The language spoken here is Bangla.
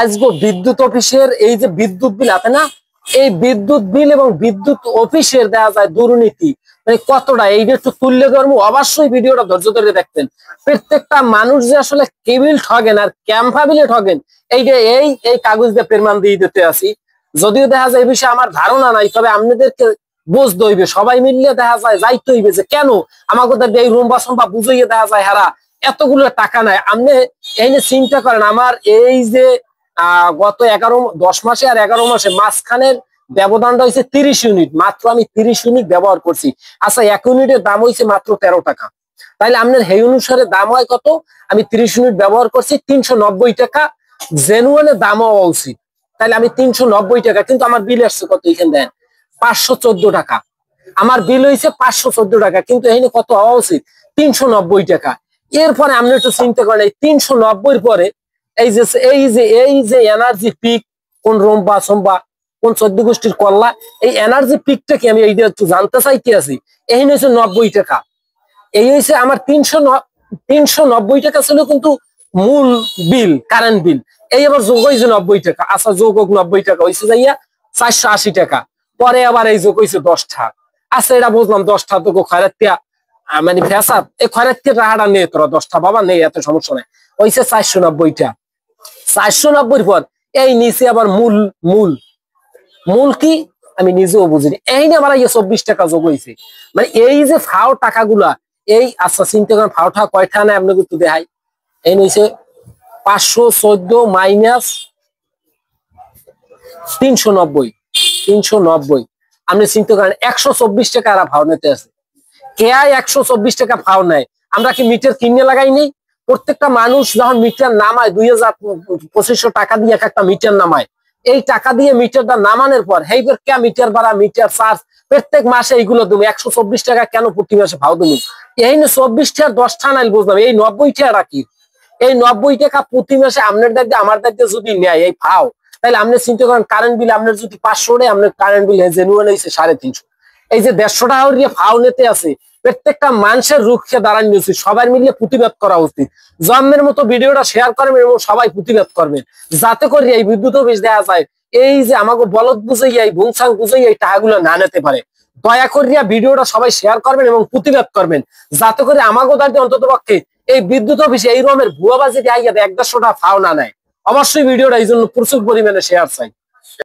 আজগো বিদ্যুৎ অফিসের এই যে বিদ্যুৎ বিল আছে না, এই বিদ্যুৎ বিল এবং বিদ্যুৎ অফিসের দেওয়া যায় দুর্নীতি মানে কতটা, এইটা একটু তুললে ধরবো। অবশ্যই ভিডিওটা ধৈর্য ধরে দেখতেন। প্রত্যেকটা মানুষ যে আসলে কেবিল ঠগেন আর ক্যাম্পা বিলে ঠগেন, এইটা এই এই কাগজ দিয়ে প্রমাণ দিয়ে দিতে আসি। যদিও দেখা যায় এই বিষয়ে আমার ধারণা নাই, তবে আপনাদেরকে বুঝতে হইবে, সবাই মিললে দেখা যায় যাইতে হইবে যে কেন আমাকে এই রুম্বা সম্বা বুঝাইয়ে দেখা যায় হারা এতগুলো টাকা নেয়। আপনি এই নিয়ে চিন্তা করেন, আমার এই যে গত 10 মাসে আর 11 মাসে মাঝখানের ব্যবধানটা হয়েছে 30 ইউনিট, মাত্র আমি 30 ইউনিট ব্যবহার করছি। আচ্ছা, 1 ইউনিটের দাম হয়েছে মাত্র 13 টাকা, তাইলে আপনার সেই অনুসারে দাম হয় কত? আমি 30 ইউনিট ব্যবহার করছি 390 টাকা, জেনুয়ানের দাম হওয়া উচিত। তাহলে আমি 390 টাকা, কিন্তু আমার বিল আসছে কত? এখানে দেন 514 টাকা। আমার বিল হয়েছে 514 টাকা, কিন্তু এখানে কত হওয়া উচিত? 390 টাকা। এরপরে আপনি একটু চিন্তা করেন, এই 390 পরে এই যে এনার্জি পিক কোন রোম্বা সোম্বা কোন 14 গোষ্ঠীর কল্লা, এই এনার্জি পিকটাকে আমি এইটা একটু জানতে চাইতে আছি। এই হচ্ছে 90 টাকা, এই হয়েছে আমার 390 টাকা ছিল কিন্তু মূল বিল, কারেন্ট বিল। এই আবার যোগ হয়েছে 90 টাকা। আচ্ছা, যোগ 90 টাকা হয়েছে যাইয়া 480 টাকা। পরে আবার এই যোগ হয়েছে 10 টাকা। আচ্ছা, এটা বুঝলাম 10 টাকা তো খয়রাতিয়া মানে ফেসাদ, এই খয়রাতিয়া টাকাটা নেই, তোরা 10 টাকা বাবা নেই, এত সমস্যা নাই। হয়েছে 490 টাকা। 490 পর এই নিচে আবার মূল মূল মূল কি আমি নিজেও বুঝিনি, এই নিয়ে আমার 24 টাকা যোগ হয়েছে। মানে এই যে ফাও টাকাগুলা, এই আচ্ছা চিন্তা করেন ফাও টাকা কয়টা নেয় আপনাকে একটু দেখাই। এই নিচে 514 মাইনাস 390 আপনি চিন্তা করেন 124 টাকা এরা ফাও নিতে আছে। কে 124 টাকা ফাও নেয়? আমরা কি মিটার কিনে লাগাই নেই? প্রত্যেকটা মানুষ যখন মিটার নামায় 2500 টাকা দিয়ে একটা মিটার নামায়, এই টাকা দিয়ে মিটারটা নামানোর পর এইবার কে মিটার ভাড়া মিটার চার্জ প্রত্যেক মাসে এইগুলো তুমি 124 টাকা কেন প্রতি মাসে ভাও তুমি? এই 24 টাকা 10 টাকা নাইল বুঝলাম, এই 90 টাকা কি? এই 90 টাকা প্রতি মাসে আপনার দায়িত্বে আমার দায়িত্বে যদি নেয় এই ফাও, তাহলে আপনি চিন্তা করেন কারেন্ট বিল আপনার যদি 500 টাকা, আপনার কারেন্ট বিল জেনুয়ান হয়েছে 350। এই যে 150 টাকা দিয়ে ফাও নিতে আছে, প্রত্যেকটা মানুষের রুখে দাঁড়ানো উচিত, সবাই মিলিয়ে প্রতিবাদ করা উচিত। জন্মের মতো ভিডিওটা শেয়ার করবেন এবং সবাই প্রতিবাদ করবেন, যাতে করে এই বিদ্যুৎ অফিস দেওয়া যায় এই যে আমাকে বলদ বুঝাইয়া এই ভুংসাং বুঝাইয়া এই টাকাগুলো না নিতে পারে। দয়া করিয়া ভিডিওটা সবাই শেয়ার করবেন এবং প্রতিবাদ করবেন, যাতে করে আমাকে দাঁড়িয়ে অন্তত পক্ষে এই বিদ্যুৎ অফিসে এই রকমের ভুয়াবাজি দিয়ে 150 টাকা ফাও না নেয়। অবশ্যই ভিডিওটা এই জন্য প্রচুর পরিমাণে শেয়ার চাই।